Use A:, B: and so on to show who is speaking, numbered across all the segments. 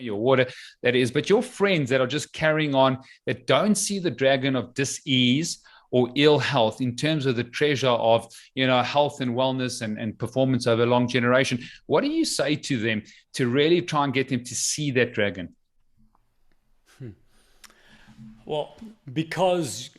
A: your water, that is, but your friends that are just carrying on, that don't see the dragon of dis-ease or ill health in terms of the treasure of health and wellness and performance over a long generation. What do you say to them to really try and get them to see that dragon?
B: Well, because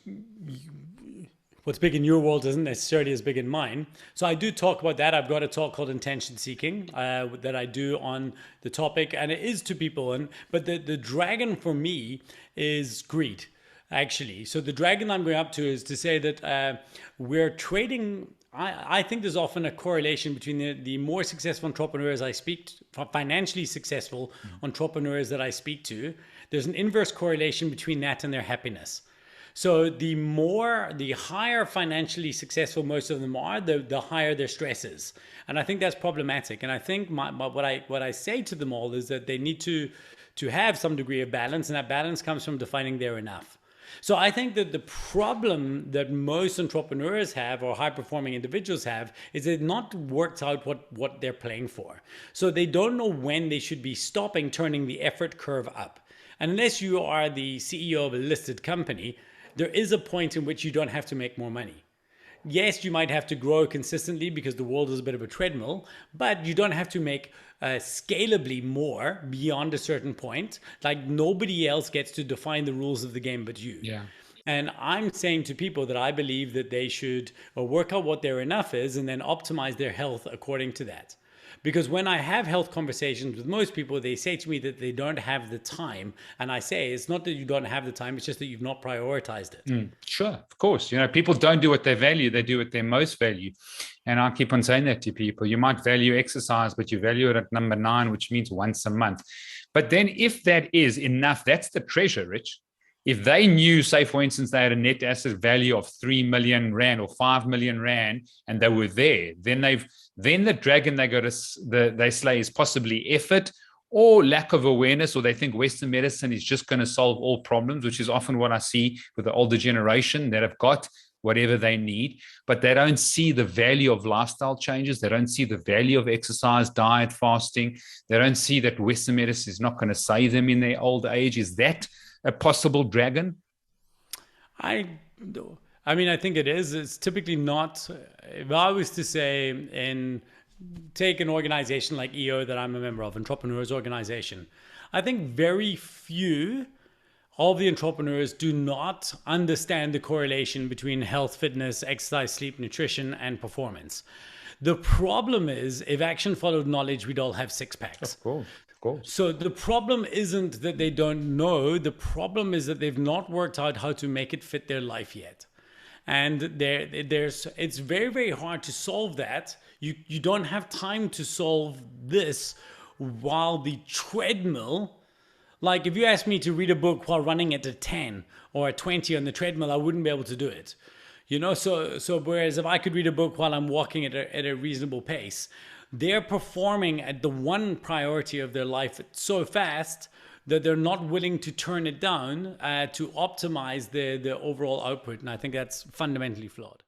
B: what's big in your world isn't necessarily as big in mine. So I do talk about that. I've got a talk called Intention Seeking that I do on the topic, and it is to people. But the dragon for me is greed, actually. So the dragon I'm going up to is to say that we're trading. I think there's often a correlation between the more successful entrepreneurs I speak to, financially successful entrepreneurs that I speak to. There's an inverse correlation between that and their happiness. So the higher financially successful most of them are, the higher their stress is. And I think that's problematic. And I think what I say to them all is that they need to have some degree of balance, and that balance comes from defining their enough. So I think that the problem that most entrepreneurs have, or high performing individuals have, is they've not worked out what they're playing for. So they don't know when they should be stopping turning the effort curve up. And unless you are the CEO of a listed company, there is a point in which you don't have to make more money. Yes, you might have to grow consistently because the world is a bit of a treadmill, but you don't have to make scalably more beyond a certain point. Like, nobody else gets to define the rules of the game but you.
A: Yeah.
B: And I'm saying to people that I believe that they should work out what their enough is and then optimize their health according to that. Because when I have health conversations with most people, they say to me that they don't have the time. And I say, it's not that you don't have the time, it's just that you've not prioritized it.
A: Sure, of course. People don't do what they value, they do what they most value. And I keep on saying that to people. You might value exercise, but you value it at number 9, which means once a month. But then if that is enough, that's the treasure, Rich. If they knew, say, for instance, they had a net asset value of 3 million Rand or 5 million Rand, and they were there, then the dragon they slay is possibly effort or lack of awareness, or they think Western medicine is just going to solve all problems, which is often what I see with the older generation that have got whatever they need, but they don't see the value of lifestyle changes. They don't see the value of exercise, diet, fasting. They don't see that Western medicine is not going to save them in their old age. Is that a possible dragon?
B: I mean, I think it is. It's typically not. If I was to say, take an organization like EO that I'm a member of, Entrepreneurs Organization, I think very few of the entrepreneurs do not understand the correlation between health, fitness, exercise, sleep, nutrition, and performance. The problem is, if action followed knowledge, we'd all have six packs.
A: Of course. Of course.
B: So the problem isn't that they don't know. The problem is that they've not worked out how to make it fit their life yet. And it's very, very hard to solve that. You don't have time to solve this while the treadmill, like if you asked me to read a book while running at a 10 or a 20 on the treadmill, I wouldn't be able to do it. So whereas if I could read a book while I'm walking at a reasonable pace, they're performing at the one priority of their life so fast that they're not willing to turn it down to optimize the overall output. And I think that's fundamentally flawed.